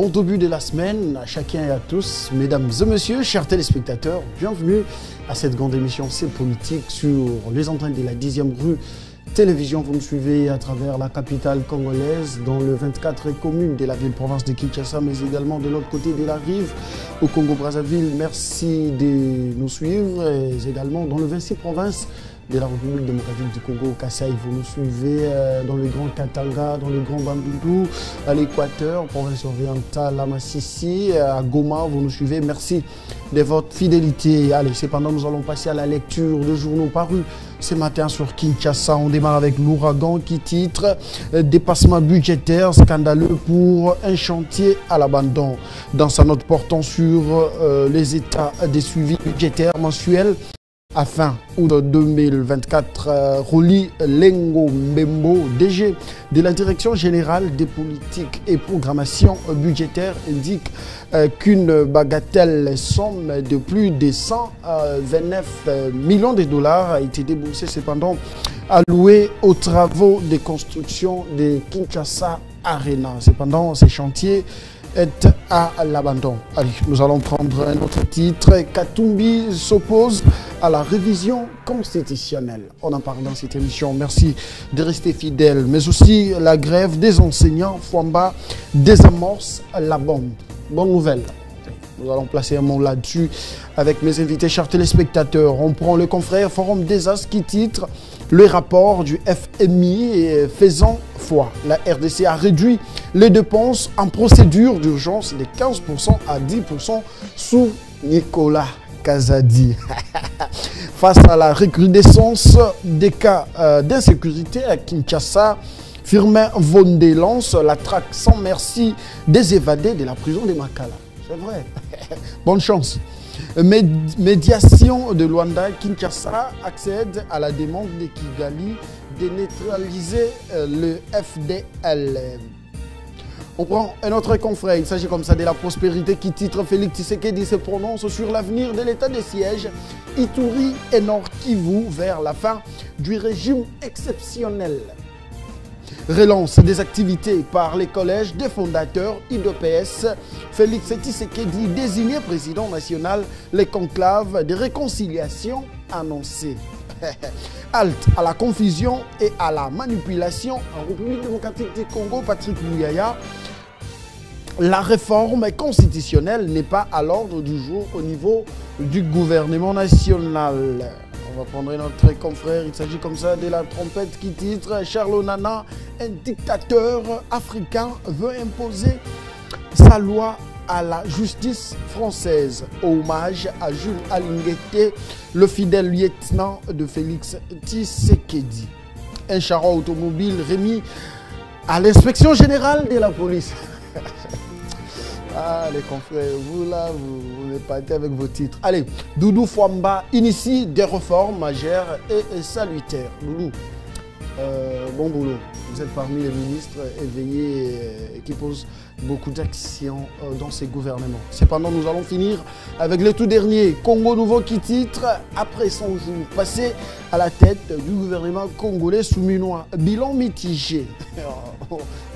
Bon début de la semaine à chacun et à tous, mesdames et messieurs, chers téléspectateurs, bienvenue à cette grande émission C'est Politique sur les antennes de la 10e rue Télévision. Vous nous suivez à travers la capitale congolaise, dans le 24 communes de la ville-province de Kinshasa, mais également de l'autre côté de la rive, au Congo-Brazzaville. Merci de nous suivre, et également dans le 26 provinces de la République démocratique du Congo, au Kasaï. Vous nous suivez dans le Grand Katanga, dans le Grand Bandundu, à l'Équateur, province orientale, à Massissi, à Goma. Vous nous suivez. Merci de votre fidélité. Allez, cependant, nous allons passer à la lecture de journaux parus ce matin sur Kinshasa. On démarre avec l'ouragan qui titre « Dépassement budgétaire scandaleux pour un chantier à l'abandon ». Dans sa note portant sur les états des suivis budgétaires mensuels, à fin août 2024, Roli Lengo Mbembo, DG de la Direction générale des politiques et programmation budgétaire, indique qu'une bagatelle somme de plus de 129 millions de dollars a été déboursée, cependant allouée aux travaux de construction de Kinshasa Arena. Cependant, ces chantiers est à l'abandon. Allez, nous allons prendre un autre titre. Katumbi s'oppose à la révision constitutionnelle. On en parle dans cette émission. Merci de rester fidèles. Mais aussi la grève des enseignants. Fwamba désamorce la bombe. Bonne nouvelle. Nous allons placer un mot là-dessus avec mes invités, chers téléspectateurs. On prend le confrère Forum des As qui titre le rapport du FMI faisant foi. La RDC a réduit les dépenses en procédure d'urgence de 15% à 10% sous Nicolas Kazadi. Face à la recrudescence des cas d'insécurité à Kinshasa, Firmin Vondé lance la traque sans merci des évadés de la prison de Makala. C'est vrai. Bonne chance. Médiation de Luanda, Kinshasa accède à la demande de Kigali de neutraliser le FDL. On prend un autre confrère, il s'agit comme ça de la prospérité qui titre Félix Tshisekedi se prononce sur l'avenir de l'état de siège Ituri et Nord Kivu vers la fin du régime exceptionnel. Relance des activités par les collèges des fondateurs IDPS. Félix Tshisekedi désigné président national, les conclaves de réconciliation annoncés. Halte à la confusion et à la manipulation en République démocratique du Congo, Patrick Mouyaya. La réforme constitutionnelle n'est pas à l'ordre du jour au niveau du gouvernement national. On va prendre notre confrère, il s'agit comme ça de la trompette qui titre Charles Nana, un dictateur africain veut imposer sa loi à la justice française. Hommage à Jules Alinguete, le fidèle lieutenant de Félix Tshisekedi. Un charrot automobile remis à l'inspection générale de la police. Ah, les confrères, vous là, vous partez avec vos titres. Allez, Doudou Fwamba initie des réformes majeures et salutaires. Doudou, bon boulot. Vous êtes parmi les ministres éveillés qui posent beaucoup d'actions dans ces gouvernements. Cependant, nous allons finir avec le tout dernier. Congo Nouveau qui titre après 100 jours passés à la tête du gouvernement congolais souminois. Bilan mitigé.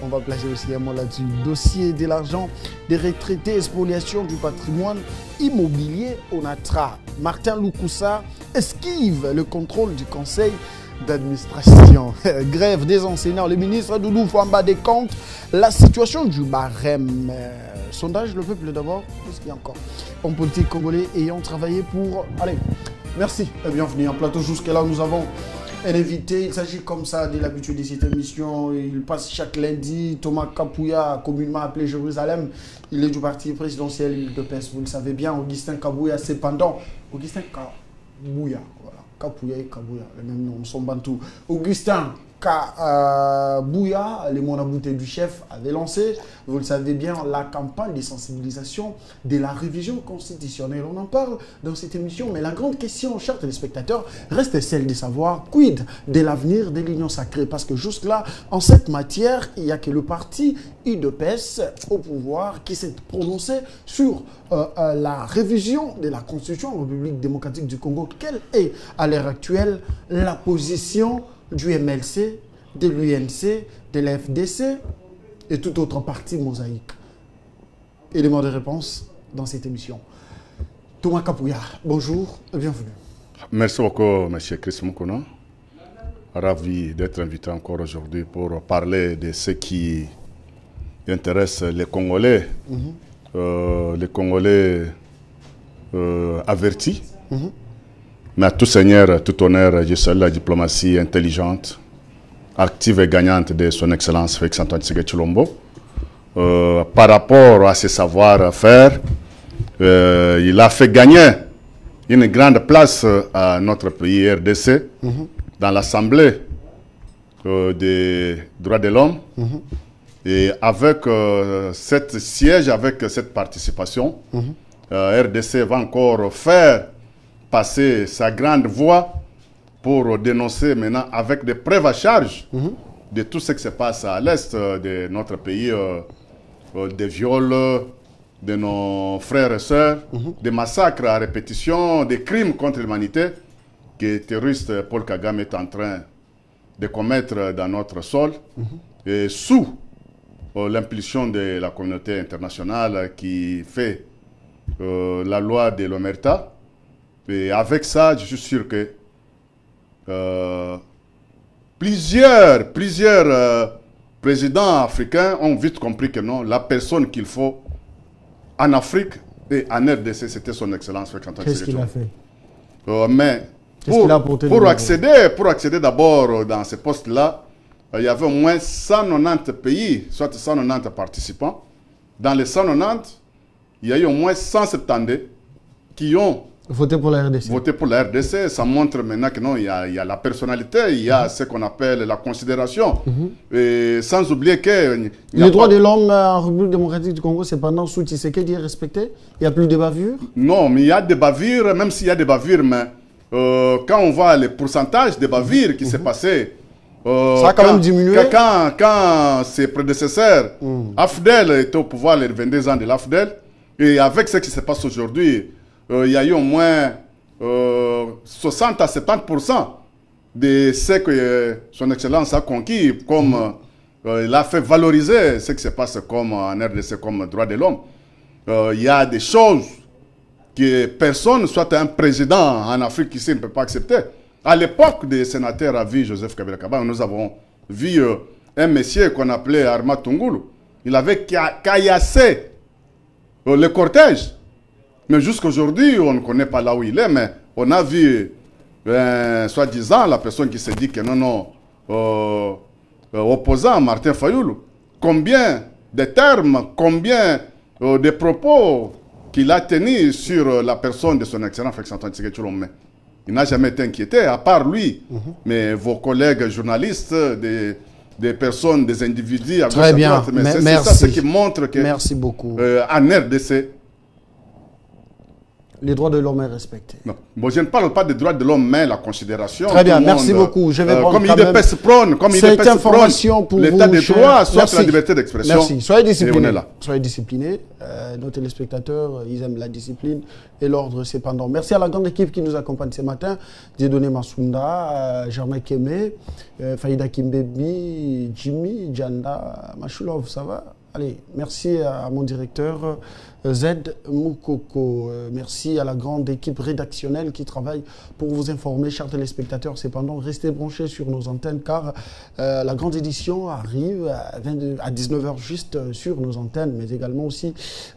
On va placer aussi un mot là-dessus. Dossier de l'argent des retraités, spoliation du patrimoine immobilier ONATRA. Martin Lukusa esquive le contrôle du conseil d'administration. Grève des enseignants. Le ministre Doudou Fwamba décompte la situation du barème. Sondage, le peuple d'abord. Qu'est-ce qu'il y a encore? En politique congolais ayant travaillé pour... Allez, merci et bienvenue en plateau. Jusque-là, nous avons un invité. Il s'agit comme ça de l'habitude de cette émission. Il passe chaque lundi. Thomas Kapouya, communément appelé Jérusalem. Il est du parti présidentiel IDPS. Vous le savez bien. Augustin Kabouya, cependant. Augustin Kabouya, voilà. Kapouya et Kabouya, les mêmes noms, nous sommes bantous. Augustin Kabouya, les monaboutés du chef, avait lancé, vous le savez bien, la campagne de sensibilisation de la révision constitutionnelle. On en parle dans cette émission, mais la grande question, chers téléspectateurs, reste celle de savoir quid de l'avenir de l'Union sacrée. Parce que jusque-là, en cette matière, il n'y a que le parti UDPS au pouvoir qui s'est prononcé sur la révision de la Constitution en République démocratique du Congo. Quelle est, à l'heure actuelle, la position du MLC, de l'UNC, de la FDC et tout autre parti mosaïque? éléments de réponse dans cette émission. Thomas Kapouya, bonjour et bienvenue. Merci beaucoup, M. Chris Moukouna. Ravi d'être invité encore aujourd'hui pour parler de ce qui intéresse les Congolais. Les Congolais avertis. Mais à tout seigneur, tout honneur, je salue la diplomatie intelligente, active et gagnante de son Excellence Félix Antoine Tshisekedi Tshilombo. Par rapport à ses savoir-faire, il a fait gagner une grande place à notre pays RDC dans l'Assemblée des droits de l'homme. Et avec cette siège, avec cette participation, RDC va encore faire passer sa grande voix pour dénoncer maintenant avec des preuves à charge de tout ce qui se passe à l'est de notre pays, des viols de nos frères et sœurs, des massacres à répétition, des crimes contre l'humanité que le terroriste Paul Kagame est en train de commettre dans notre sol, et sous l'impulsion de la communauté internationale qui fait la loi de l'Omerta. Et avec ça, je suis sûr que plusieurs présidents africains ont vite compris que non, la personne qu'il faut en Afrique et en RDC, c'était son Excellence. Qu'est-ce qu'il a fait? Mais pour accéder d'abord dans ce poste-là, il y avait au moins 190 pays, soit 190 participants. Dans les 190, il y a eu au moins 170 qui ont voté pour la RDC. Voter pour la RDC, ça montre maintenant que non, il y a la personnalité, il y a ce qu'on appelle la considération. Et sans oublier que... Les droits de l'homme en République démocratique du Congo, c'est pendant sous Tshisekedi est respecté? Il n'y a plus de bavures? Non, mais il y a des bavures, même s'il y a des bavures, mais quand on voit les pourcentages de bavures qui s'est passé... ça a quand même diminué. Quand ses prédécesseurs, AFDEL était au pouvoir les 22 ans de l'AFDEL, et avec ce qui se passe aujourd'hui, il y a eu au moins 60 à 70% de ce que son Excellence a conquis, comme il a fait valoriser ce qui se passe comme en RDC comme droit de l'homme. Il y a des choses que personne, soit un président en Afrique ici, ne peut pas accepter. À l'époque des sénateurs à vie, Joseph Kabila Kabange, nous avons vu un monsieur qu'on appelait Arma Tungulu. Il avait caillassé le cortège. Mais jusqu'à aujourd'hui, on ne connaît pas là où il est, mais on a vu, soi-disant, la personne qui se dit que non, opposant Martin Fayoulou, combien de termes, combien de propos qu'il a tenus sur la personne de son excellent Félix Antoine Tshisekedi Tshilombo. Il n'a jamais été inquiété, à part lui. Mais vos collègues journalistes, des personnes, des individus à gauche à droite, c'est ça ce qui montre que merci beaucoup. En RDC, les droits de l'homme est respecté. Non. Bon, je ne parle pas des droits de l'homme, mais la considération. Très bien, merci beaucoup. Je vais prendre comme IDPS prône, cette information pour l'état de droit, soit la liberté d'expression. Merci. Soyez disciplinés. Soyez disciplinés. Nos téléspectateurs, ils aiment la discipline et l'ordre cependant. Merci à la grande équipe qui nous accompagne ce matin. Dieudonné Massounda, Germain Kémé, Faïda Kimbebi, Jimmy, Djanda, Machulov, ça va? Allez, merci à mon directeur Z Moukoko. Merci à la grande équipe rédactionnelle qui travaille pour vous informer, chers téléspectateurs. Cependant, restez branchés sur nos antennes car la grande édition arrive à 19h juste sur nos antennes, mais également aussi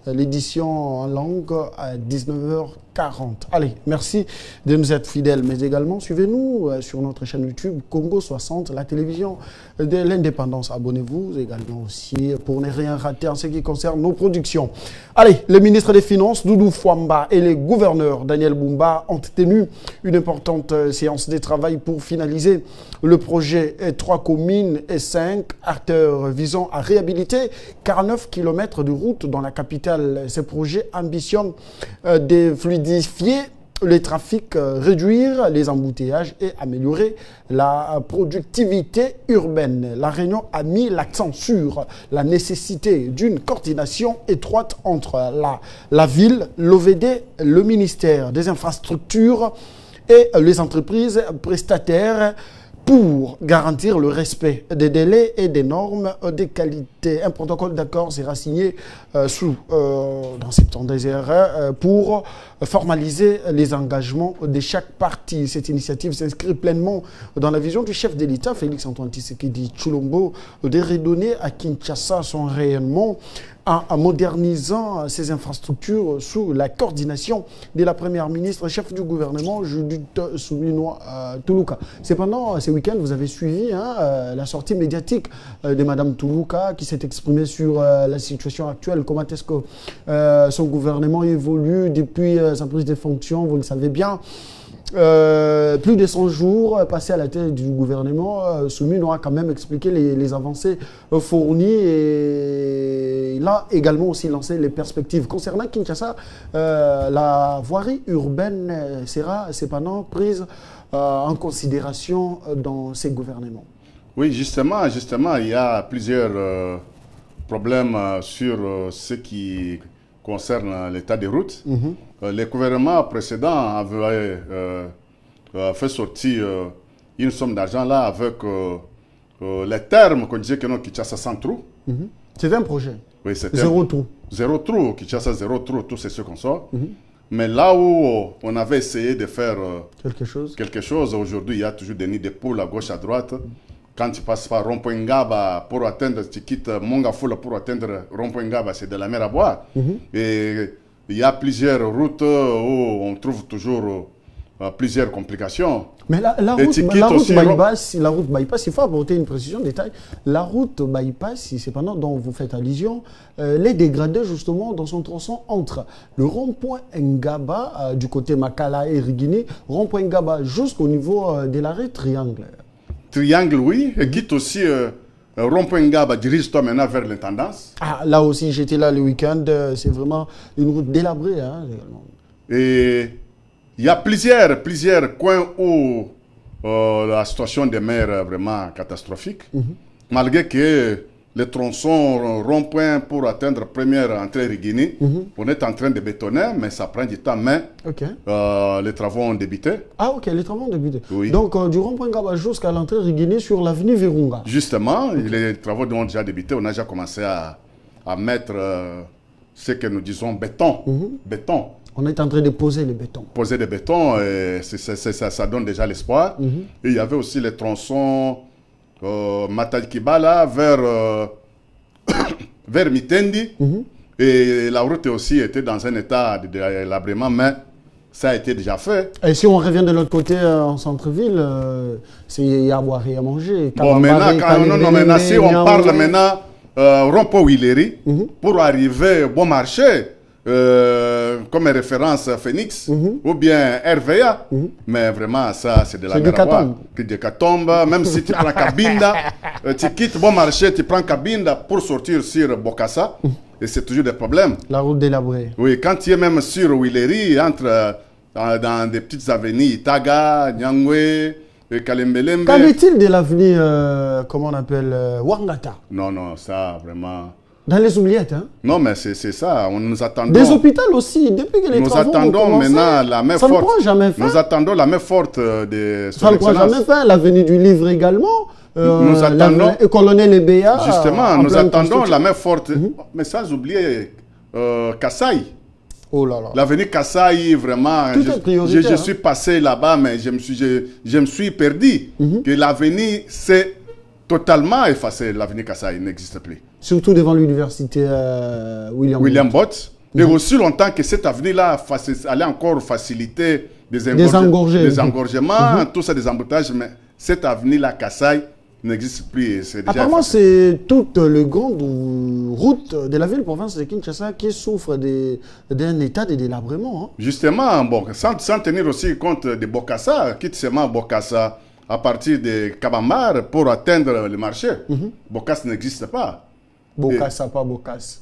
l'édition en langue à 19h40. Allez, merci de nous être fidèles, mais également suivez-nous sur notre chaîne YouTube Congo 60, la télévision de l'indépendance. Abonnez-vous également aussi pour ne rien rater en ce qui concerne nos productions. Allez, le ministre des Finances, Doudou Fwamba, et les gouverneurs, Daniel Bumba, ont tenu une importante séance de travail pour finaliser le projet 3 communes et 5 acteurs visant à réhabiliter 49 km de route dans la capitale. Ce projet ambitionne de fluidifier le trafic, réduire les embouteillages et améliorer la productivité urbaine. La réunion a mis l'accent sur la nécessité d'une coordination étroite entre la ville, l'OVD, le ministère des Infrastructures et les entreprises prestataires pour garantir le respect des délais et des normes de qualité. Un protocole d'accord sera signé dans 70 heures pour formaliser les engagements de chaque partie. Cette initiative s'inscrit pleinement dans la vision du chef de l'État, Félix-Antoine Tshisekedi Tshilombo, de redonner à Kinshasa son rayonnement en modernisant ses infrastructures sous la coordination de la première ministre, chef du gouvernement, Judith Suminwa Tuluka. Cependant, ce week-end, vous avez suivi la sortie médiatique de Mme Tuluka qui s'est exprimée sur la situation actuelle. Comment est-ce que son gouvernement évolue depuis sa prise de fonction, vous le savez bien. Plus de 100 jours passés à la tête du gouvernement, Suminwa a quand même expliqué les avancées fournies et il a également aussi lancé les perspectives. Concernant Kinshasa, la voirie urbaine sera cependant prise en considération dans ces gouvernements. Oui, justement, il y a plusieurs problèmes sur ce qui concerne l'état des routes. Les gouvernements précédents avaient fait sortir une somme d'argent là avec les termes qu'on disait que non, Kinshasa sans trou. C'était un projet. Oui, c'était zéro trou. Zéro trou, Kinshasa zéro trou, tout c'est ce qu'on sort. Mais là où on avait essayé de faire quelque chose, aujourd'hui il y a toujours des nids de poules à gauche, à droite. Quand tu passes par Rond-Point Ngaba pour atteindre, tu quittes Mongafula pour atteindre Rond-Point Ngaba, c'est de la mer à boire. Et il y a plusieurs routes où on trouve toujours plusieurs complications. Mais la route bypass, il faut apporter une précision, détail. La route bypass, c'est pendant dont vous faites allusion, les dégradés justement dans son tronçon entre le rond-point Ngaba du côté Makala et Rigini, rond-point Ngaba jusqu'au niveau de l'arrêt Triangle. Triangle, oui, et quitte aussi rond-point Ngaba, dirige-toi maintenant vers l'intendance. Ah, là aussi, j'étais là le week-end, c'est vraiment une route délabrée. Hein, et il y a plusieurs coins où la situation demeure vraiment catastrophique, malgré que les tronçons rond-point pour atteindre première entrée Rigini, on est en train de bétonner, mais ça prend du temps, mais les travaux ont débuté. Ah ok, les travaux ont débuté. Oui. Donc du rond-point Ngaba jusqu'à l'entrée Rigini sur l'avenue Virunga. Justement, les travaux ont déjà débuté, on a déjà commencé à mettre ce que nous disons béton. Béton. On est en train de poser le béton. Poser le béton, et ça donne déjà l'espoir. Et il y avait aussi les tronçons Matakibala vers Mitendi. Et la route aussi était dans un état de délabrement, mais ça a été déjà fait. Et si on revient de l'autre côté en centre-ville, il y a à boire et à manger. Bon, maintenant, si on parle maintenant Rompo-Willery, pour arriver bon marché, comme référence Phoenix ou bien RVA, mais vraiment ça c'est de la mer. C'est de Katombe, même si tu prends Kabinda, tu quittes bon marché, tu prends Kabinda pour sortir sur Bokassa, et c'est toujours des problèmes. La route délabrée. Oui, quand tu es même sur Willery, entre dans des petites avenues, Itaga, Nyangwe, Kalembelembe. Qu'en est-il de l'avenue, comment on appelle, Wangata? Non, ça vraiment... Dans les oubliettes, hein? Non, mais c'est ça. Nous attendons. Des hôpitaux aussi, depuis que les travaux ont commencé. Nous attendons maintenant la main forte. Ça ne prend jamais fin. Nous attendons la main forte de son excellence. Ça ne prend jamais fin. L'avenue du Livre également. Nous attendons. Et colonel Ebea. Justement, nous attendons la main forte. Mais sans oublier Kassai. Oh là là. L'avenue Kassai, vraiment. Je suis passé là-bas, mais je me suis perdu. Que l'avenue, c'est totalement effacé. L'avenue Kassai n'existe plus. Surtout devant l'université William Bott. Et aussi longtemps que cette avenue-là allait encore faciliter des engorgements, tout ça, des emboutages. Mais cette avenue-là, Kassai, n'existe plus. Apparemment, c'est toute la grande route de la ville-province de Kinshasa qui souffre d'un état de délabrement. Hein. Justement, bon, sans tenir aussi compte de Bokassa, quitte seulement Bokassa à partir de Kabamar pour atteindre le marché. Bokassa n'existe pas. Bokassa, pas Bokassa.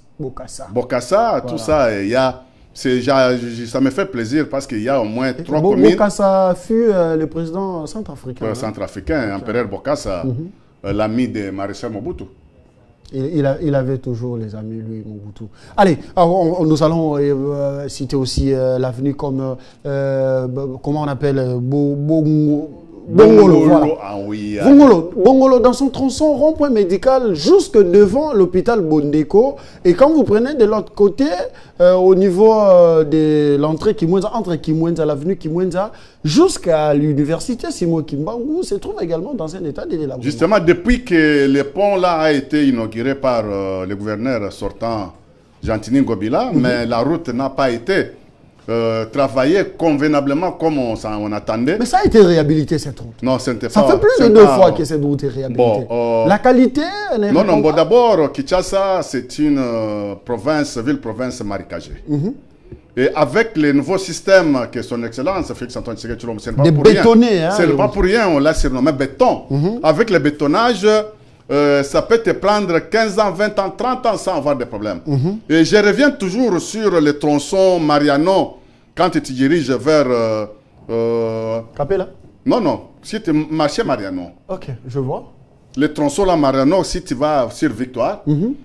Bokassa, tout ça, il y a... Ça me fait plaisir parce qu'il y a au moins 3 communes. Bokassa fut le président centrafricain. Centrafricain, empereur Bokassa, l'ami de Maréchal Mobutu. Il avait toujours les amis, lui, Mobutu. Allez, nous allons citer aussi l'avenue comme, comment on appelle, Bongolo, voilà. Ah oui. Bongolo, dans son tronçon rond-point médical jusque devant l'hôpital Bondeko. Et quand vous prenez de l'autre côté, au niveau de l'entrée Kimwenza, entre Kimwenza, l'avenue Kimwenza, jusqu'à l'université Simon Kimbangu, se trouve également dans un état de délabrement. Justement, depuis que le pont là a été inauguré par le gouverneur sortant, Gentini Ngobila, mais la route n'a pas été travaillée convenablement comme on attendait. Mais ça a été réhabilité cette route. Non, ce n'était pas. Ça fait plus de 2 fois que cette route est réhabilitée. Bon, la qualité n'est non, bon, d'abord, Kinshasa, c'est une ville-province marécagée. Et avec les nouveaux systèmes que son Excellence Félix Antoine Tshisekedi Tshilombo, ce n'est pas pour rien. Ce n'est pas pour rien, on l'a surnommé béton. Avec le bétonnage, ça peut te prendre 15 ans, 20 ans, 30 ans sans avoir de problèmes. Et je reviens toujours sur le tronçon Mariano quand tu te diriges vers... Capella? Non, si tu marchais Mariano. Ok, je vois. Le tronçon là, Mariano, si tu vas sur Victoire,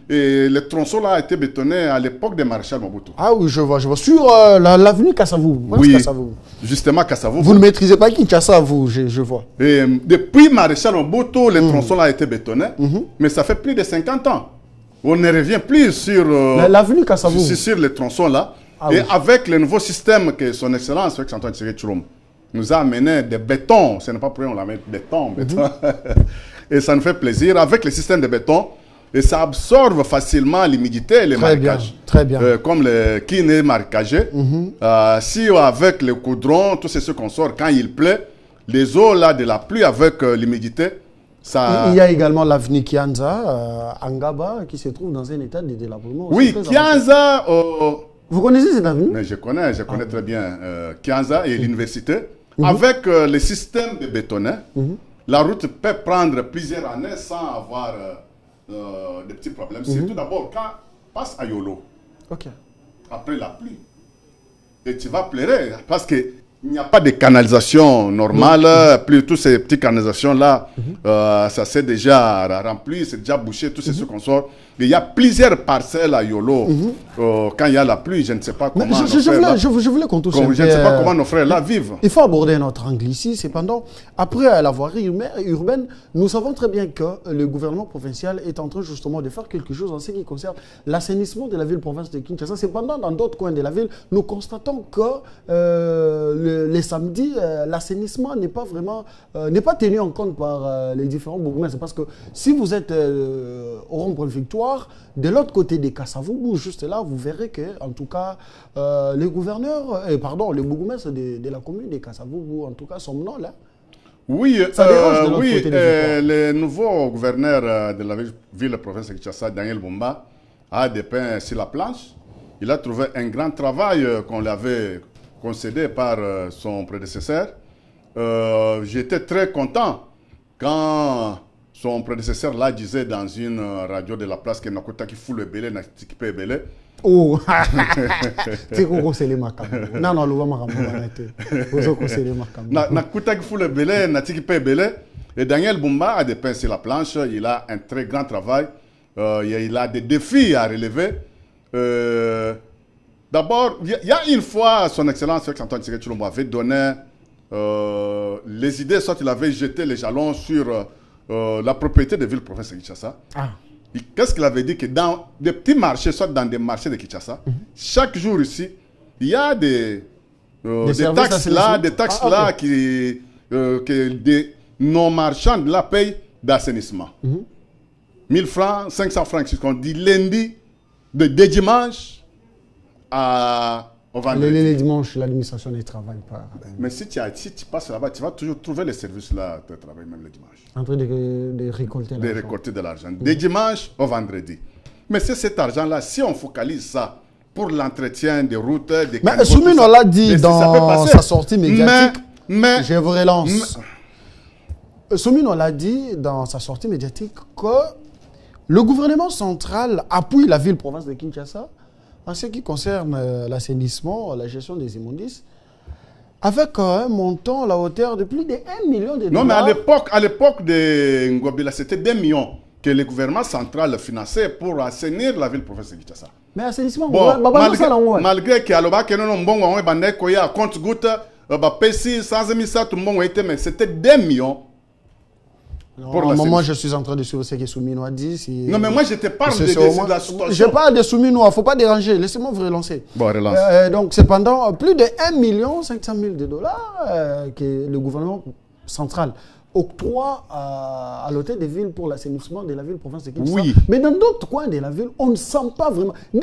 et le tronçon là a été bétonné à l'époque de Maréchal Mobutu. Ah oui, je vois. Sur l'avenue Kassavou. Oui, Kassavou. Justement Kassavou. Vous ne maîtrisez pas Kinshasa, vous, je vois. Et depuis Maréchal Mobutu, le tronçon là a été bétonné, mais ça fait plus de 50 ans. On ne revient plus sur l'avenue Kassavou. Sur le tronçon là. Ah, et oui. avec le nouveau système que son Excellence Félix Antoine Tshisekedi Tshilombo nous a amené des bétons, ce n'est pas pour rien on l'a mis béton. Et ça nous fait plaisir. Avec le système de béton, et ça absorbe facilement l'humidité et les marécages. Très bien. Comme le qui n'est marécagé. Si avec le coudron, tout ce qu'on sort, quand il pleut, les eaux là de la pluie avec l'humidité, ça... Il y a également l'avenue Kianza, Angaba, qui se trouve dans un état de délabrement. Oui, Kianza... Vous connaissez cette avenue? Mais je connais très bien Kianza et l'université. Avec le système de bétonné, la route peut prendre plusieurs années sans avoir de petits problèmes. Surtout d'abord quand passe à Yolo, après la pluie. Et tu vas pleurer parce qu'il n'y a pas de canalisation normale. Plus toutes ces petites canalisations-là, ça s'est déjà rempli, c'est déjà bouché, tout ce qu'on sort. Il y a plusieurs parcelles à Yolo. Quand il y a la pluie, je ne sais pas comment je voulais qu'on touche je ne sais pas comment nos frères là vivent. Il faut aborder notre angle ici. Cependant, après la voirie urbaine, nous savons très bien que le gouvernement provincial est en train justement de faire quelque chose en ce qui concerne l'assainissement de la ville-province de Kinshasa. Cependant, dans d'autres coins de la ville, nous constatons que les samedis, l'assainissement n'est pas vraiment n'est pas tenu en compte par les différents bourgmestres. Parce que si vous êtes au rond-point Victoire, de l'autre côté des Kassavou, juste là, vous verrez que, en tout cas, les gouverneurs, les bourgmestres de la commune des Kassavou, en tout cas, sont menants là. Oui, le nouveau gouverneur de la ville-province de Kinshasa, Daniel Bumba, a dépeint sur la planche. Il a trouvé un grand travail qu'on lui avait concédé par son prédécesseur. J'étais très content quand son prédécesseur là disait dans une radio de la place que Nakota qui fout le belé, Nakiti peut belé. Oh, c'est quoi c'est les macam. Non, le macam. C'est les macam. Nakota qui fout le belé, Nakiti peut belé. Et Daniel Bumba a dépeint sur la planche. Il a un très grand travail. Il a des défis à relever. D'abord, il y a une fois, son Excellence Félix Antoine Tshisekedi Tshilombo avait donné les idées, soit il avait jeté les jalons sur la propriété de ville-province de Kinshasa. Qu'est-ce qu'il avait dit? Que dans des petits marchés, soit dans des marchés de Kinshasa, chaque jour ici, il y a des taxes là, que nos marchands là payent d'assainissement. 1000 francs, 500 francs, c'est ce qu'on dit lundi, de dimanche au vendredi. Les dimanches, l'administration ne travaille pas. Mais si tu passes là-bas, tu vas toujours trouver les services là de travail, même le dimanche. En train de récolter l'argent. De récolter de l'argent. De dimanche au vendredi. Mais c'est cet argent-là, si on focalise ça pour l'entretien des routes, des canaux... Mais Soumino l'a dit dans sa sortie médiatique. Je vous relance. Soumino l'a dit dans sa sortie médiatique que le gouvernement central appuie la ville-province de Kinshasa en ce qui concerne l'assainissement, la gestion des immondices, avec un montant à la hauteur de plus de 1 million de dollars. Non, mais à l'époque de Ngobila, c'était 2 millions que le gouvernement central finançait pour assainir la ville-province de Kinshasa. Mais assainissement, bon, malgré qu'il y a le compte-goutte, Pessi, sans émis, ça, tout le monde a été, mais c'était des millions. Moi, je suis en train de suivre ce que Soumino a dit. Non, mais moi, je te parle de la situation. Je parle de Soumino, il ne faut pas déranger. Laissez-moi vous relancer. Bon, relance. Donc, cependant, plus de 1 500 000 $ que le gouvernement central octroie à l'hôtel des villes pour l'assainissement de la ville province de Kinshasa. Oui. Mais dans d'autres coins de la ville, on ne sent pas vraiment. Oui.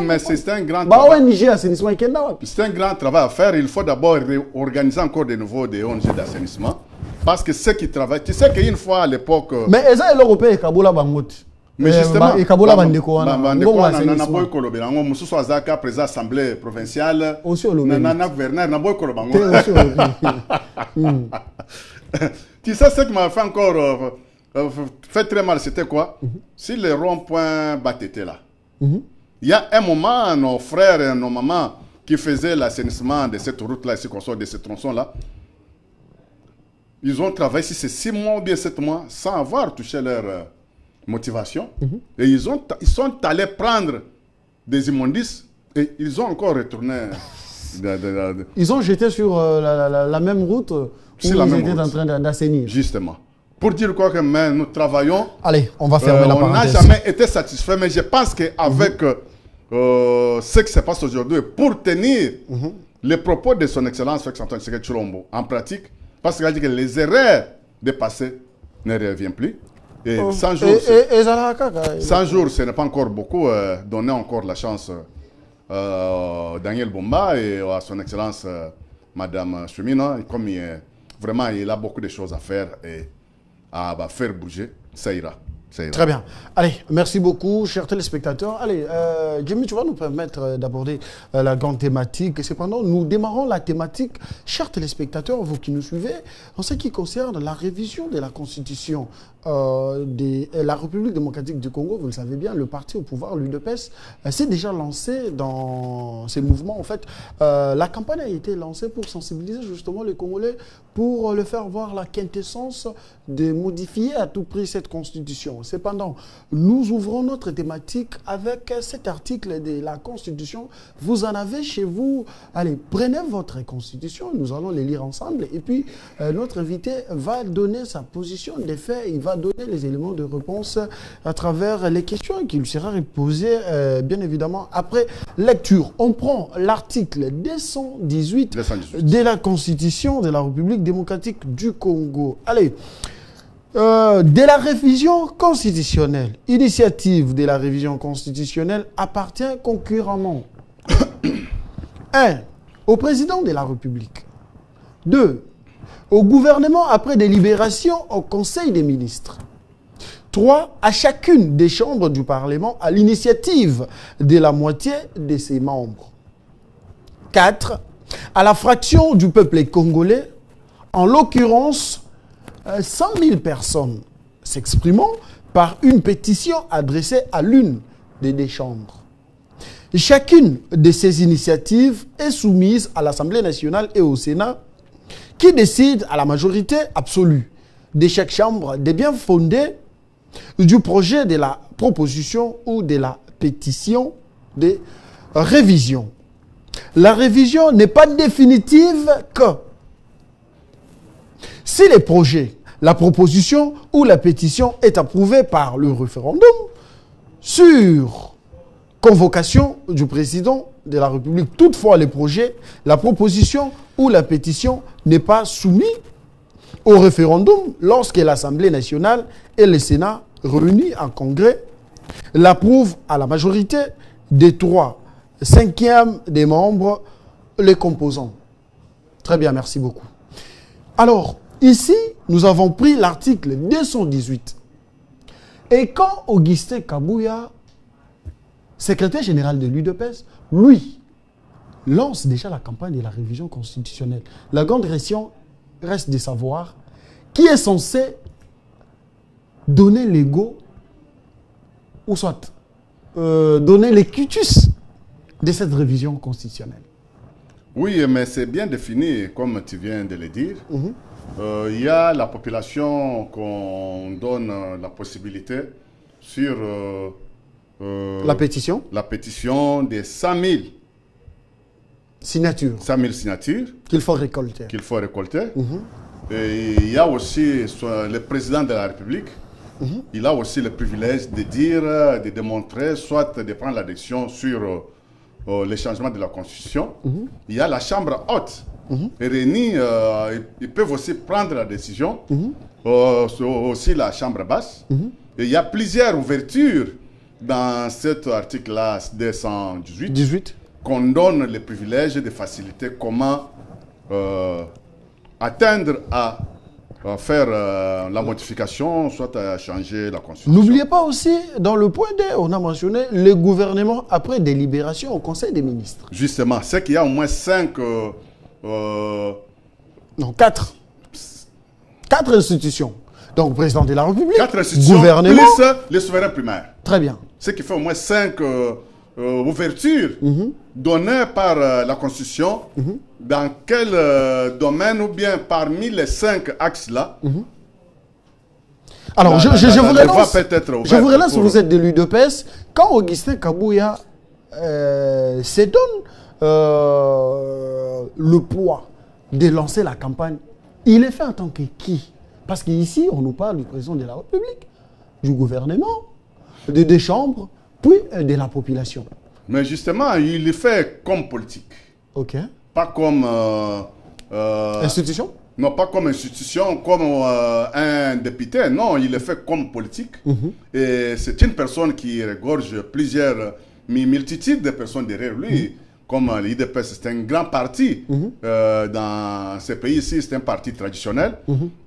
Mais c'est un grand travail. C'est un grand travail à faire. Il faut d'abord organiser encore de nouveau des ONG d'assainissement. Parce que ceux qui travaillent, tu sais qu'une fois à l'époque. Mais ça, l'Européen, Kaboula Bangout. Mais justement, il y a président assemblée provinciale, tu sais ce qui m'a fait encore fait très mal, c'était quoi? Si le rond-point Batete là, il y a un moment, nos frères et nos mamans qui faisaient l'assainissement de cette route-là, de ce tronçon-là, ils ont travaillé ici ces 6 mois ou bien 7 mois sans avoir touché leur motivation. Et ils sont allés prendre des immondices et ils ont encore retourné. Ils ont jeté sur la même route où ils étaient en train d'assainir. Justement. Pour dire quoi que nous travaillons. Allez, on va fermer la parenthèse. On n'a jamais été satisfait, mais je pense qu'avec ce qui se passe aujourd'hui, pour tenir les propos de son Excellence Félix Antoine Tshisekedi Tshilombo en pratique, parce qu'il a dit que les erreurs du passé ne reviennent plus. Et 100 jours, 100 jours, ce n'est pas encore beaucoup. Donner encore la chance à Daniel Bumba et à son Excellence Madame Soumino. Comme vraiment, il a beaucoup de choses à faire et à faire bouger, ça ira. Très bien. Allez, merci beaucoup, chers téléspectateurs. Allez, Jimmy, tu vas nous permettre d'aborder la grande thématique. Et cependant, nous démarrons la thématique, chers téléspectateurs, vous qui nous suivez, en ce qui concerne la révision de la Constitution de la République démocratique du Congo. Vous le savez bien, le parti au pouvoir, l'UDPS, s'est déjà lancé dans ces mouvements. En fait, la campagne a été lancée pour sensibiliser justement les Congolais, pour le faire voir la quintessence de modifier à tout prix cette Constitution. Cependant, nous ouvrons notre thématique avec cet article de la Constitution. Vous en avez chez vous. Allez, prenez votre Constitution, nous allons les lire ensemble. Et puis, notre invité va donner sa position des faits. Il va donner les éléments de réponse à travers les questions qui lui sera posées, bien évidemment, après lecture. On prend l'article 218 de la Constitution de la République démocratique du Congo. Allez. De la révision constitutionnelle. Initiative de la révision constitutionnelle appartient concurremment 1. Au président de la République. 2. Au gouvernement après délibération au Conseil des ministres. 3. À chacune des chambres du Parlement à l'initiative de la moitié de ses membres. 4. À la fraction du peuple congolais, en l'occurrence 100 000 personnes s'exprimant par une pétition adressée à l'une des deux chambres. Chacune de ces initiatives est soumise à l'Assemblée nationale et au Sénat, qui décide à la majorité absolue de chaque chambre des bien fondés du projet de la proposition ou de la pétition de révision. La révision n'est pas définitive que si les projets, la proposition ou la pétition est approuvée par le référendum sur convocation du président de la République. Toutefois, les projets, la proposition ou la pétition n'est pas soumis au référendum lorsque l'Assemblée nationale et le Sénat réunis en congrès l'approuvent à la majorité des 3/5 des membres les composants. Très bien, merci beaucoup. Alors, ici, nous avons pris l'article 218. Et quand Augustin Kabouya, secrétaire général de l'UDPS, lui, lance déjà la campagne de la révision constitutionnelle, la grande question reste de savoir qui est censé donner l'ego ou soit donner les cutus de cette révision constitutionnelle. Oui, mais c'est bien défini, comme tu viens de le dire. Il y a la population qu'on donne la possibilité sur La pétition? La pétition des 100 000 signatures. 100 000 signatures. Qu'il faut récolter. Qu'il faut récolter. Et il y a aussi le président de la République. Il a aussi le privilège de dire, de démontrer, soit de prendre la décision sur les changements de la Constitution. Il y a la Chambre haute. Réunis, ils peuvent aussi prendre la décision. Aussi la Chambre basse. Et il y a plusieurs ouvertures dans cet article-là, 218, qu'on donne le privilège de faciliter comment atteindre à faire la modification, soit à changer la Constitution. N'oubliez pas aussi, dans le point D, on a mentionné le gouvernement après délibération au Conseil des ministres. Justement, c'est qu'il y a au moins 4 institutions. Donc, président de la République, 4 institutions, gouvernement, plus les souverains primaires. Très bien. Ce qui fait au moins 5 ouvertures données par la Constitution. Dans quel domaine ou bien parmi les 5 axes-là. Alors, je vous relance, pour... vous êtes de l'UDPS. Quand Augustin Kabouya se donne le poids de lancer la campagne, il est fait en tant que qui? Parce qu'ici, on nous parle du président de la République, du gouvernement, des chambres, puis de la population. Mais justement, il est fait comme politique. Ok. Pas comme... institution? Non, pas comme institution, comme un député. Non, il est fait comme politique. Et c'est une personne qui regorge plusieurs multitudes de personnes derrière lui. Comme l'IDPS, c'est un grand parti dans ces pays-ci, c'est un parti traditionnel.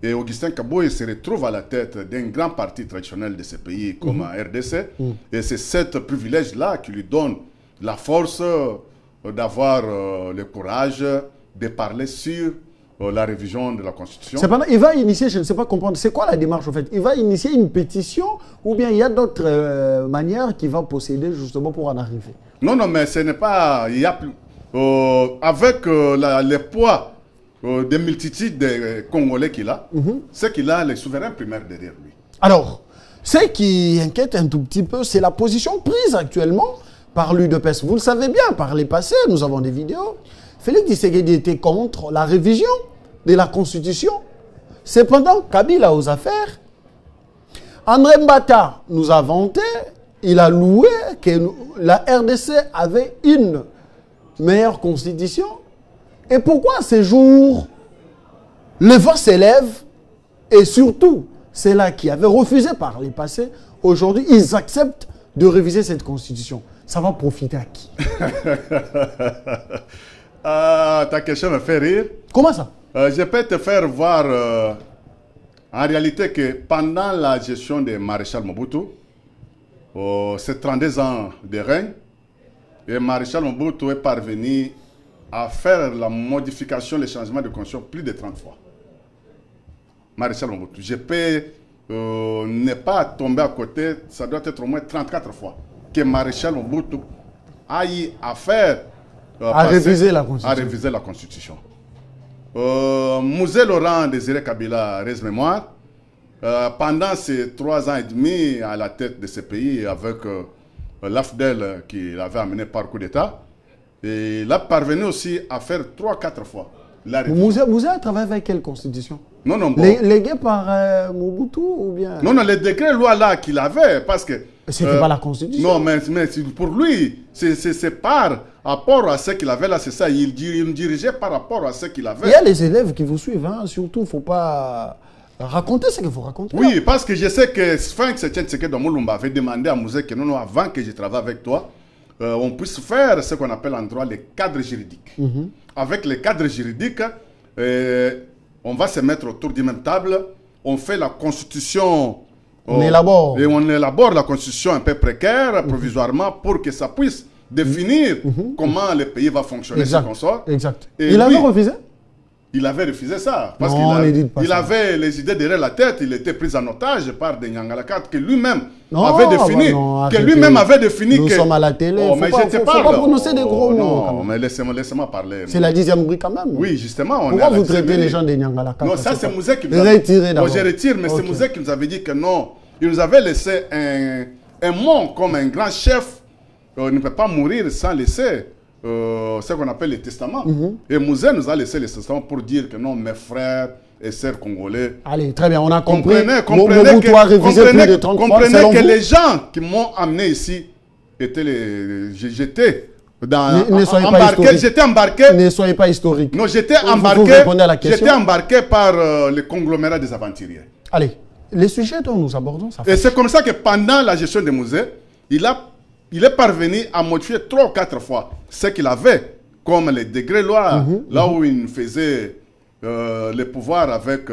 Et Augustin Kabouya se retrouve à la tête d'un grand parti traditionnel de ces pays comme RDC. Et c'est ce privilège-là qui lui donne la force d'avoir le courage de parler sur la révision de la Constitution. Cependant, il va initier, je ne sais pas comprendre, c'est quoi la démarche en fait? Il va initier une pétition ou bien il y a d'autres manières qu'il va posséder justement pour en arriver? Non, non, mais ce n'est pas... Il y a plus... avec le poids des multitudes de Congolais qu'il a, c'est qu'il a les souverains primaires derrière lui. Alors, ce qui inquiète un tout petit peu, c'est la position prise actuellement par l'UDPS. Vous le savez bien, par les passés, nous avons des vidéos. Félix Tshisekedi était contre la révision de la Constitution. Cependant, Kabila aux affaires, André Mbata nous a vanté, il a loué que la RDC avait une meilleure Constitution. Et pourquoi ces jours, le vent s'élève et surtout, c'est là qui avait refusé par les passés, aujourd'hui, ils acceptent de réviser cette Constitution. Ça va profiter à qui? Ta question me fait rire. Comment ça? Je peux te faire voir en réalité que pendant la gestion de Maréchal Mobutu, ces 32 ans de règne, et Maréchal Mobutu est parvenu à faire la modification, le changement de constitution plus de 30 fois. Maréchal Mobutu. Je peux ne pas tomber à côté, ça doit être au moins 34 fois que Maréchal Mobutu a eu à faire à réviser la Constitution. À réviser la Constitution. Mouzé Laurent Désiré Kabila reste mémoire. Pendant ces 3 ans et demi à la tête de ce pays avec l'AFDEL qui l'avait amené par coup d'État, il a parvenu aussi à faire 3-4 fois la révision. Mouzé a travaillé avec quelle constitution? Non, non, bon. Légué par Mobutu ou bien? Non, non, les décrets loi là qu'il avait, parce que... C'était pas la constitution. Non, mais pour lui, c'est par rapport à ce qu'il avait là, c'est ça. Il dirigeait par rapport à ce qu'il avait. Il y a les élèves qui vous suivent, hein. Surtout, il ne faut pas raconter ce qu'il faut raconter. Oui, parce que je sais que Franck Tshisekedi Mulumba avait demandé à Mouzé que non, avant que je travaille avec toi, on puisse faire ce qu'on appelle en droit les cadres juridiques. Avec les cadres juridiques, on va se mettre autour d'une même table, on fait la constitution. On élabore. Et on élabore la constitution un peu précaire, provisoirement, pour que ça puisse définir comment le pays va fonctionner, ce qu'on sort. Exact. Et il avait refusé? Il avait refusé ça. Parce qu'il avait les idées derrière la tête, il était pris en otage par des Nyangalakat que lui-même avait défini. Nous sommes à la télé, il ne faut pas prononcer des gros mots. Non, mais laissez-moi parler. C'est la 10e rue quand même. Oui, justement. Pourquoi vous traitez les gens des Nyangalakat? Non, ça c'est Mouzé qui nous avait dit. Moi je retire, mais c'est Mouzé qui nous avait dit que non. Il nous avait laissé un mort comme un grand chef ne peut pas mourir sans laisser ce qu'on appelle le testament. Et Mouzé nous a laissé le testament pour dire que non, mes frères et sœurs congolais. Allez, très bien, on a compris. Comprenez que vous. les gens qui m'ont amené ici étaient les. J'étais embarqué. J'étais embarqué. Ne soyez pas historique. Non, j'étais embarqué. J'étais embarqué par le conglomérat des aventuriers. Allez, les sujets dont nous abordons, ça fait. Et c'est comme ça que pendant la gestion des musées, il est parvenu à modifier 3 ou 4 fois ce qu'il avait, comme les degrés lois, là où il faisait le pouvoir avec,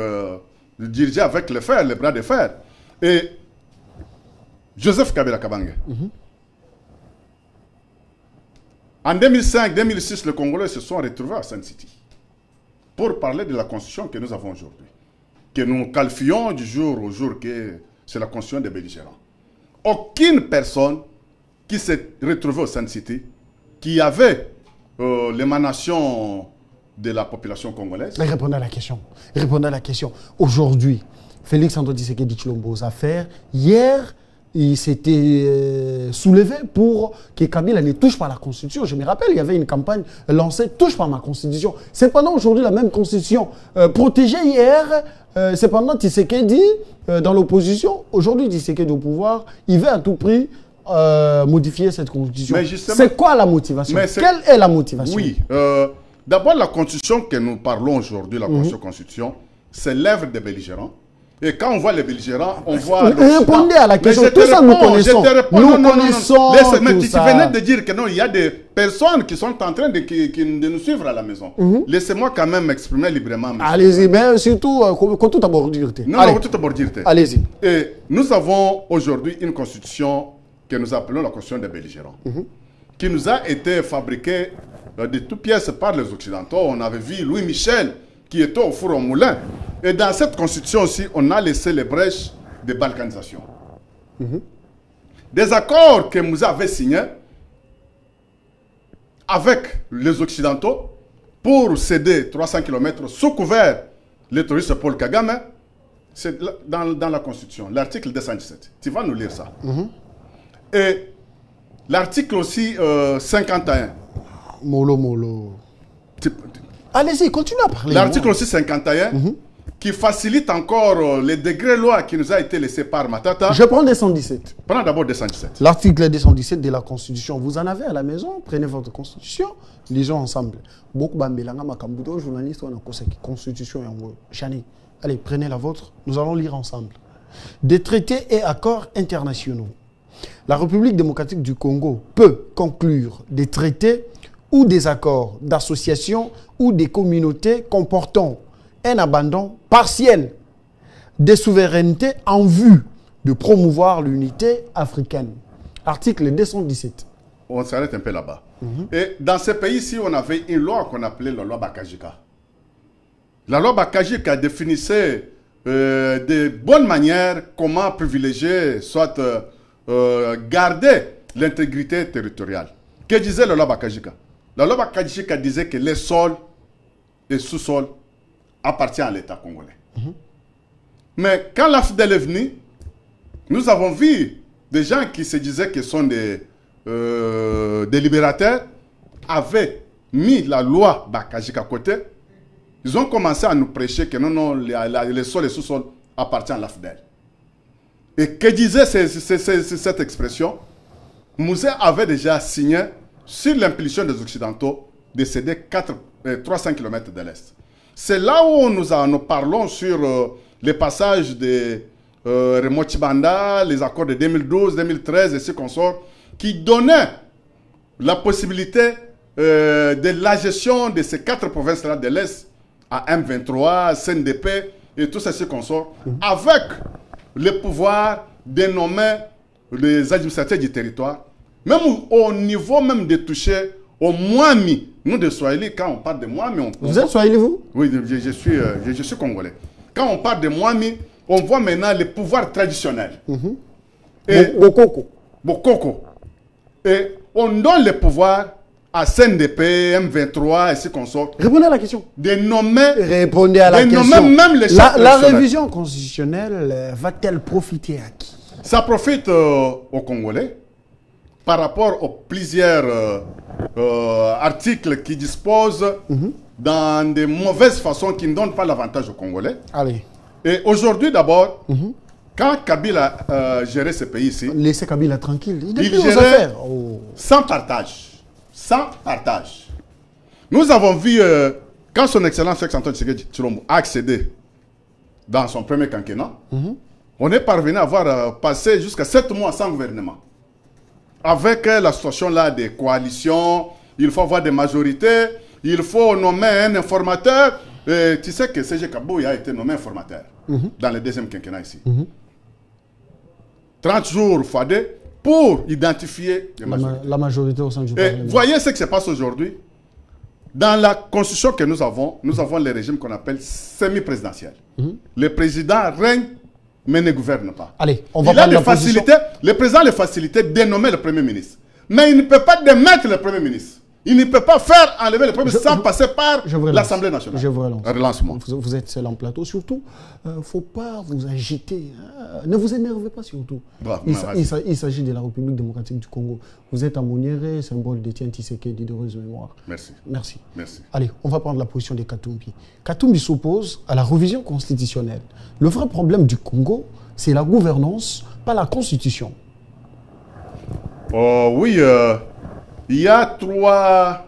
diriger avec le fer, les bras de fer. Et Joseph Kabila Kabange. En 2005-2006, les Congolais se sont retrouvés à Sun City pour parler de la constitution que nous avons aujourd'hui, que nous qualifions du jour au jour que c'est la constitution des belligérants. Aucune personne qui s'est retrouvée au Sun City, qui avait l'émanation de la population congolaise. Mais répondez à la question. Répondez à la question. Aujourd'hui, Félix Antoine Tshisekedi Tshilombo aux affaires. Hier, il s'était soulevé pour que Kabila ne touche pas la Constitution. Je me rappelle, il y avait une campagne lancée « Touche pas ma Constitution ». Cependant, aujourd'hui, la même Constitution protégée hier, cependant, Tshisekedi dans l'opposition. Aujourd'hui, Tshisekedi au pouvoir, il veut à tout prix modifier cette Constitution. C'est quoi la motivation? Quelle est la motivation? Oui, d'abord, la Constitution que nous parlons aujourd'hui, la Constitution, c'est l'œuvre des belligérants. Et quand on voit les belligérants, on voit... Répondez à la question. Tout ça, nous connaissons. Nous connaissons mais tu venais de dire que non, il y a des personnes qui sont en train de nous suivre à la maison. Laissez-moi quand même m'exprimer librement. Allez-y, mais surtout, quand tout abord dire. Non, tout abord dire. Allez-y. Et nous avons aujourd'hui une constitution que nous appelons la constitution des belligérants, qui nous a été fabriquée de toutes pièces par les Occidentaux. On avait vu Louis Michel, qui était au four au moulin. Et dans cette constitution aussi, on a laissé les brèches de balkanisation. Des accords que nous avons signés avec les Occidentaux pour céder 300 km sous couvert les terroristes Paul Kagame, c'est dans la constitution, l'article 217. Tu vas nous lire ça. Et l'article aussi 51. Mollo. Allez-y, continuez à parler. L'article aussi 51, qui facilite encore les degrés lois qui nous a été laissés par Matata. Je prends 217. Prenons d'abord 217. L'article 217 de la Constitution. Vous en avez à la maison, prenez votre Constitution, lisons ensemble. Beaucoup bambelanga makambudo journaliste on a Constitution Chani. Allez, prenez la vôtre, nous allons lire ensemble. Des traités et accords internationaux. La République démocratique du Congo peut conclure des traités ou des accords d'association ou des communautés comportant un abandon partiel des souverainetés en vue de promouvoir l'unité africaine. Article 217. On s'arrête un peu là-bas. Et dans ce pays-ci, on avait une loi qu'on appelait la loi Bakajika. La loi Bakajika définissait de bonnes manières comment privilégier, soit garder l'intégrité territoriale. Que disait la loi Bakajika? La loi Bakajika disait que les sols et sous-sols appartiennent à l'État congolais. Mais quand la FDL est venue, nous avons vu des gens qui se disaient qu'ils sont des libérateurs, avaient mis la loi Bakajika à côté. Ils ont commencé à nous prêcher que non, les sols et sous-sols appartiennent à la FDL. Et que disait cette expression? Mouzé avait déjà signé sur l'impulsion des Occidentaux de céder 300 km de l'Est. C'est là où nous parlons sur les passages de Remo Tshibanda, les accords de 2012, 2013 et ce qu'on sort, qui donnaient la possibilité de la gestion de ces 4 provinces-là de l'Est à M23, CNDP et tout ce qu'on sort, avec le pouvoir de nommer les administrateurs du territoire, même au niveau même de toucher au Mwami. Nous, de Swahili, quand on parle de Mwami... Vous êtes Swahili, vous? Oui, je suis congolais. Quand on parle de Mwami, on voit maintenant les pouvoirs traditionnels. Bokoko. Et on donne le pouvoir à CNDP, M23 et ce qu'on sort. Répondez à la question. De nommer... Répondez à la question. Nommer même les la révision constitutionnelle va-t-elle profiter à qui? Ça profite aux Congolais par rapport aux plusieurs articles qui disposent dans de mauvaises façons qui ne donnent pas l'avantage aux Congolais. Allez. Et aujourd'hui, d'abord, quand Kabila a géré ce pays ici, laissez Kabila tranquille. Il gérait sans partage. Sans partage. Nous avons vu, quand son Excellence Félix Antoine Tshisekedi Tshilombo a accédé dans son premier quinquennat, on est parvenu à avoir passé jusqu'à 7 mois sans gouvernement. Avec la situation là des coalitions, il faut avoir des majorités, il faut nommer un informateur. Et tu sais que CG Kabouya a été nommé informateur dans le deuxième quinquennat ici. 30 jours fadé pour identifier les majorités. La majorité au sein du Parlement. Voyez ce qui se passe aujourd'hui. Dans la constitution que nous avons le régime qu'on appelle semi-présidentiel. Le président règne mais ne gouverne pas. Allez, on va parler de la position. Le président a les facilités de nommer le Premier ministre. Mais il ne peut pas démettre le Premier ministre. Il ne peut pas faire enlever le Premier ministre sans passer par l'Assemblée nationale. Je vous relance. Relance-moi. Vous êtes seul en plateau. Surtout, il ne faut pas vous agiter. Ne vous énervez pas surtout. Il s'agit de la République démocratique du Congo. Vous êtes à Moniéré, symbole d'Étienne Tshisekedi d'heureuse mémoire. Merci. Merci. Merci. Allez, on va prendre la position des Katumbi. Katumbi s'oppose à la révision constitutionnelle. Le vrai problème du Congo, c'est la gouvernance, pas la constitution. Oui, il y a 3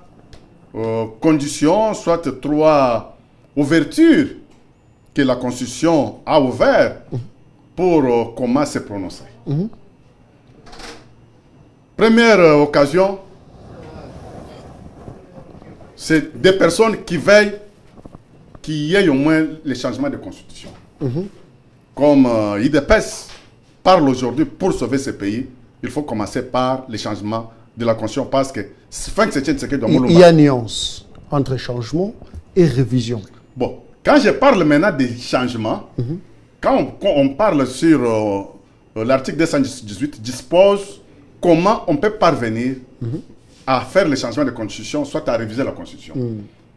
conditions, soit 3 ouvertures que la Constitution a ouvertes pour comment se prononcer. Première occasion, c'est des personnes qui veillent qu'il y ait au moins les changements de Constitution. Comme IDPS parle aujourd'hui pour sauver ce pays, il faut commencer par les changements de la Constitution parce que il y a nuance entre changement et révision. Bon, quand je parle maintenant des changements, quand on parle sur l'article 218 dispose comment on peut parvenir à faire les changements de Constitution, soit à réviser la Constitution.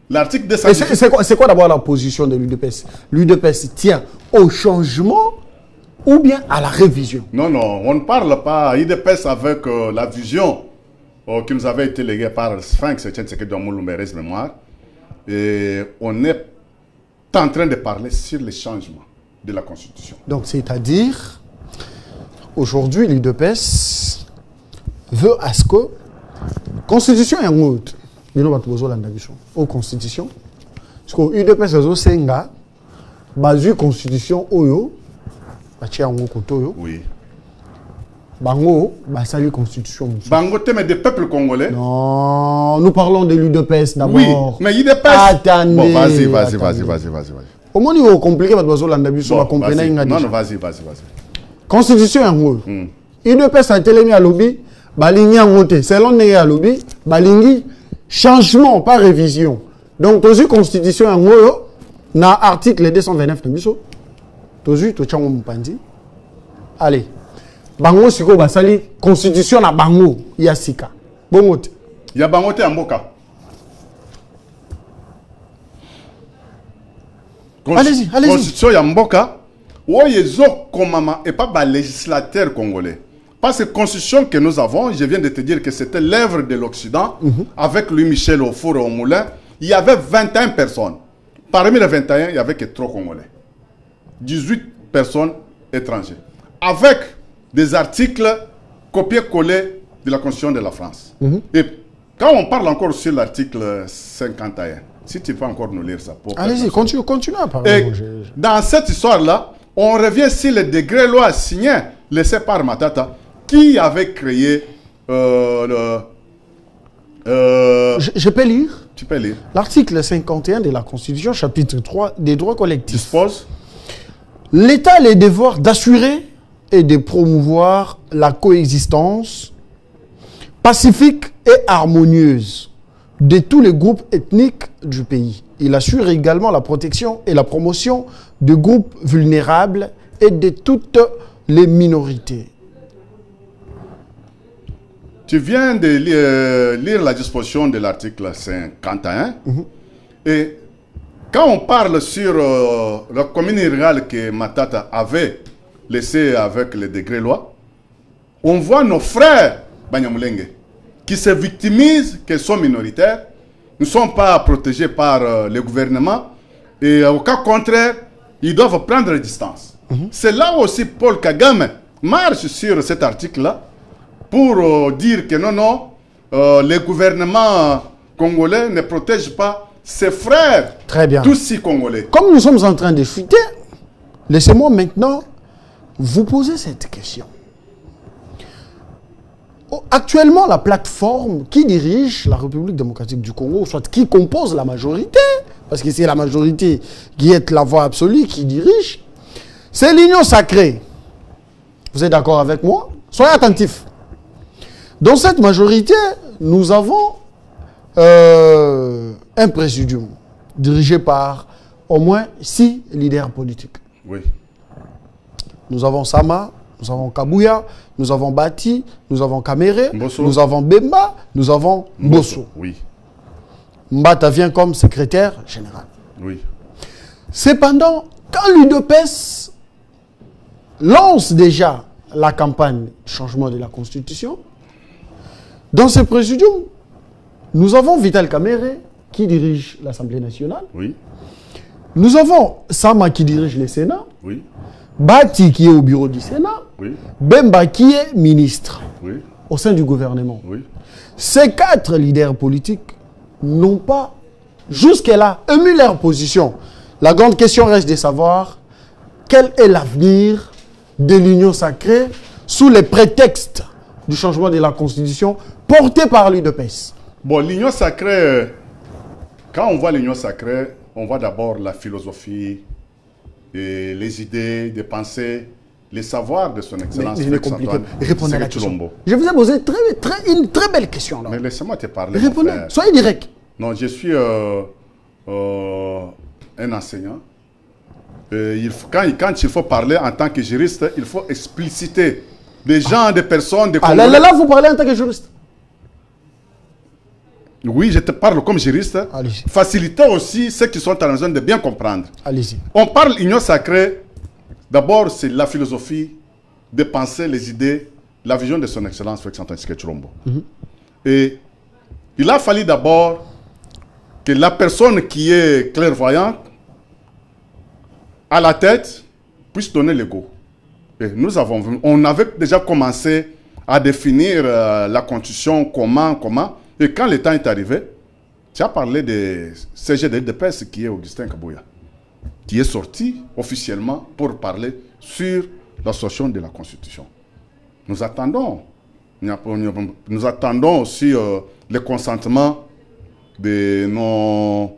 L'article 218... C'est quoi d'abord la position de l'UDPS? L'UDPS tient au changement ou bien à la révision? Non, non, on ne parle pas. IDPS avec la vision qui nous avait été léguée par Franck Tshisekedi de mémoire. Et on est en train de parler sur les changements de la Constitution. Donc, c'est-à-dire, aujourd'hui, l'UDPS veut à ce que la Constitution est en route. Il n'y a pas de Constitution. Parce que l'UDPS est en base Constitution, oui. Bango, basali constitution. Bango, mais des peuples congolais. Non, nous parlons de l'UDPS d'abord. Oui, mais l'UDPS. Attendez. Bon, vas-y. Au moins, il est compliqué parce que l'on a compris. Non, vas-y. Constitution en haut. l'UDPS a été mis à lobby, balingi en moté. Selon n'est à lobby, balingi changement, pas révision. Donc, dans une constitution en haut, na article 229 de Bisso, tozu to chango mpandi. Allez. Bango siko basali constitution na bango ya sika. Bongote. Ya bangote en mboka. Allez-y. Constitution ya mboka. Oyezo komama et pas ba législateur congolais. Parce que la constitution que nous avons, je viens de te dire que c'était l'œuvre de l'Occident, avec Louis-Michel au four et au moulin, il y avait 21 personnes. Parmi les 21, il n'y avait que 3 Congolais. 18 personnes étrangères. Avec des articles copiés-collés de la Constitution de la France. Et quand on parle encore sur l'article 51, si tu peux encore nous lire ça. Allez-y, continue à parler. Dans cette histoire-là, on revient sur le degré loi signé, laissé par Matata, qui avait créé je peux lire? Tu peux lire. L'article 51 de la Constitution, chapitre 3, des droits collectifs. Dispose. L'État a le devoir d'assurer et de promouvoir la coexistence pacifique et harmonieuse de tous les groupes ethniques du pays. Il assure également la protection et la promotion de groupes vulnérables et de toutes les minorités. Tu viens de lire la disposition de l'article 51. Et quand on parle sur la commune rurale que Matata avait laissé avec les degrés lois, on voit nos frères Banyamulenge qui se victimisent, qui sont minoritaires, ne sont pas protégés par le gouvernement et au cas contraire, ils doivent prendre distance. C'est là aussi Paul Kagame marche sur cet article-là pour dire que non, le gouvernement congolais ne protège pas ses frères tous congolais. Comme nous sommes en train de chuter, laissez-moi maintenant vous poser cette question. Actuellement, la plateforme qui dirige la République démocratique du Congo, soit qui compose la majorité, parce que c'est la majorité qui est la voix absolue, qui dirige, c'est l'Union sacrée. Vous êtes d'accord avec moi? Soyez attentifs. Dans cette majorité, nous avons un présidium dirigé par au moins 6 leaders politiques. Oui. Nous avons Sama, nous avons Kabouya, nous avons Bati, nous avons Kamere, Mbosso. nous avons Bemba, nous avons Mbosso. Oui. Mbata vient comme secrétaire général. Oui. Cependant, quand l'UDPS lance déjà la campagne changement de la Constitution, dans ce présidium, nous avons Vital Kamerhe qui dirige l'Assemblée nationale. Oui. Nous avons Sama qui dirige le Sénat. Oui. Bati qui est au bureau du Sénat. Oui. Bemba qui est ministre au sein du gouvernement. Oui. Ces 4 leaders politiques n'ont pas, jusque-là, ému leur position. La grande question reste de savoir quel est l'avenir de l'Union sacrée sous les prétextes du changement de la Constitution porté par l'UDPS. Bon, l'Union sacrée, quand on voit l'Union sacrée, on voit d'abord la philosophie, et les idées, les pensées, les savoirs de son excellence. Répondez à la question. Je vous ai posé une très belle question. Mais laissez-moi te parler. Répondez, soyez direct. Non, je suis un enseignant. Quand il faut parler en tant que juriste, il faut expliciter des gens, des personnes, des Congolais. Là, vous parlez en tant que juriste. Oui, je te parle comme juriste. Faciliter aussi ceux qui sont en besoin de bien comprendre. Allez-y. On parle union sacrée. D'abord, c'est la philosophie, de penser, les idées, la vision de son excellence, Félix Antoine Tshisekedi Tshilombo. Et il a fallu d'abord que la personne qui est clairvoyante, à la tête, puisse donner le go. Et on avait déjà commencé à définir la constitution, comment. Et quand le temps est arrivé, tu as parlé de CGD de presse qui est Augustin Kabouya, qui est sorti officiellement pour parler sur l'association de la Constitution. Nous attendons aussi le consentement de nos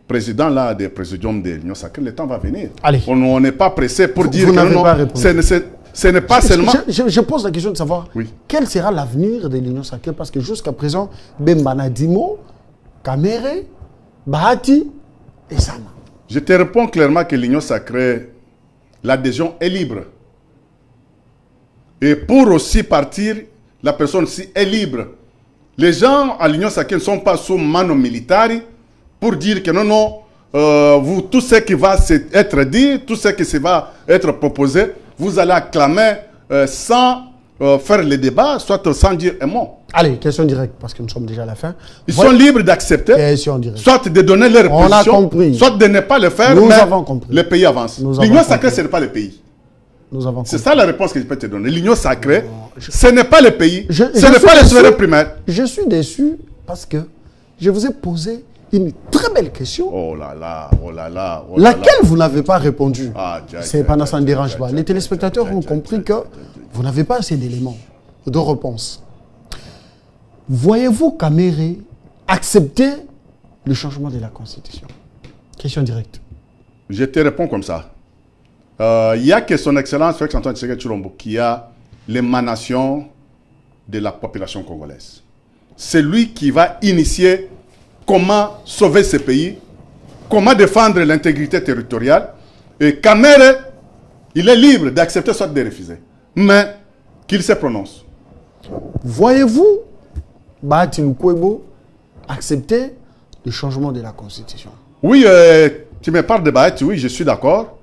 présidents là, des présidiums de l'Union sacrée. Le temps va venir. Allez. On n'est pas pressé pour dire que non. Ce n'est pas seulement... Je pose la question de savoir quel sera l'avenir de l'Union sacrée, parce que jusqu'à présent, Bemba Nadimo, Kamerhe, Bahati et Sama. Je te réponds clairement que l'Union sacrée, l'adhésion est libre. Et pour aussi partir, la personne aussi est libre. Les gens à l'Union sacrée ne sont pas sous mano militari pour dire que non, tout ce qui va être dit, tout ce qui va être proposé, vous allez acclamer sans faire le débat, soit sans dire un mot. Allez, question directe, parce que nous sommes déjà à la fin. Ils sont libres d'accepter, soit de donner leur position, soit de ne pas le faire, mais le pays avance. L'Union sacrée, ce n'est pas le pays. C'est ça la réponse que je peux te donner. L'Union sacrée, ce n'est pas le pays, ce n'est pas le souverain primaire. Je suis déçu parce que je vous ai posé une très belle question. Oh là là, oh là là. Laquelle vous n'avez pas répondu. C'est pendant ça ne dérange pas. Les téléspectateurs ont compris que vous n'avez pas assez d'éléments de réponse. Voyez-vous Kamerhe accepter le changement de la Constitution? Question directe. Je te réponds comme ça. Il n'y a que son excellence Félix Antoine Tshisekedi Tshilombo qui a l'émanation de la population congolaise. C'est lui qui va initier comment sauver ce pays, comment défendre l'intégrité territoriale. Et Kamerhe, il est libre d'accepter soit de refuser. Mais qu'il se prononce. Voyez-vous Bahati Lukwebo accepter le changement de la Constitution? Oui, tu me parles de Bahati, oui, je suis d'accord.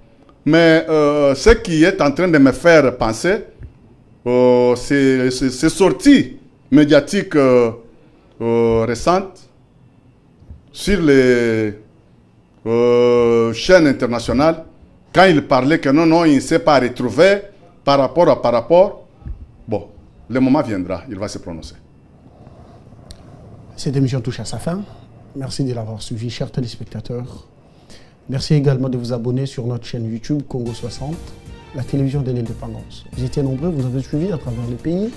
Mais ce qui est en train de me faire penser, ces sorties médiatiques récentes sur les chaînes internationales, quand il parlait que non, il ne s'est pas retrouvé par rapport, bon, le moment viendra, il va se prononcer. Cette émission touche à sa fin. Merci de l'avoir suivi, chers téléspectateurs. Merci également de vous abonner sur notre chaîne YouTube Congo 60, la télévision de l'indépendance. Vous étiez nombreux, vous avez suivi à travers le pays.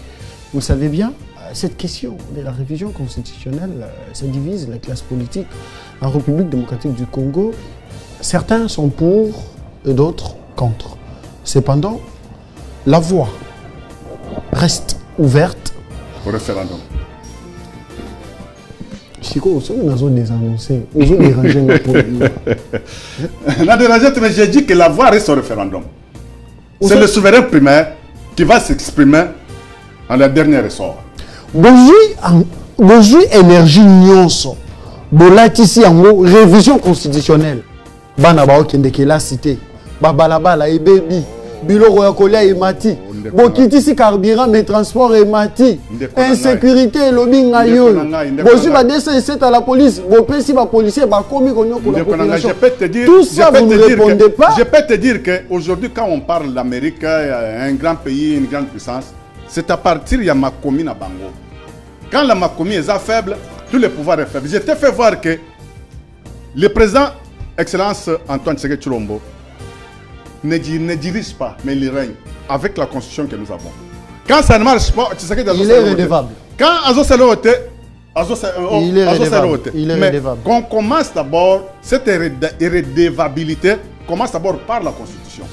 Vous savez bien, cette question de la révision constitutionnelle, ça divise la classe politique en République démocratique du Congo. Certains sont pour et d'autres contre. Cependant, la voie reste ouverte au référendum. Chico, on a désannoncé, on a dérangé le produit. Mais j'ai dit que la voie reste au référendum. C'est le souverain primaire qui va s'exprimer en la dernière ressort. Bonjour énergie nyonso. Bolatisi en gros révision constitutionnelle. Bana ba okende ke la cité. Babalabala et baby. Biloko ya kolia et mati. Bokitisi carburant mais transport et mati. Insécurité lobi ngayo. Bosu ba DCC à la police, bopesi ba policier ba komi konyo ko la population. Tout ça vous ne répondez pas. Je peux te dire que aujourd'hui quand on parle de l'Amérique, un grand pays, une grande puissance, c'est à partir de Makomi na Bango. Quand la Makomi est faible, tous les pouvoirs sont faibles. Je t'ai fait voir que le président, Excellence Antoine Tshisekedi Tshilombo, ne dirige pas, mais il règne avec la constitution que nous avons. Quand ça ne marche pas, il est redevable. Quand Azo Selote, il est redevable. Qu'on commence d'abord, cette redevabilité commence d'abord par la constitution.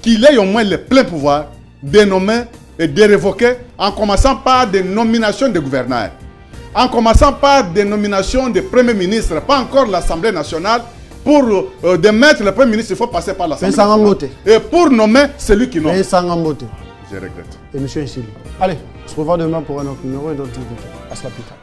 Qu'il ait au moins le plein pouvoir de nommer et de révoquer, en commençant par des nominations de gouverneurs, en commençant par des nominations de premiers ministres, pas encore l'Assemblée nationale. Pour démettre le premier ministre, il faut passer par l'Assemblée nationale. Et pour nommer celui qui nomme. Je regrette. Et Et monsieur Insili. Allez, on se revoit demain pour un autre numéro et d'autres invités. À cela plus tard.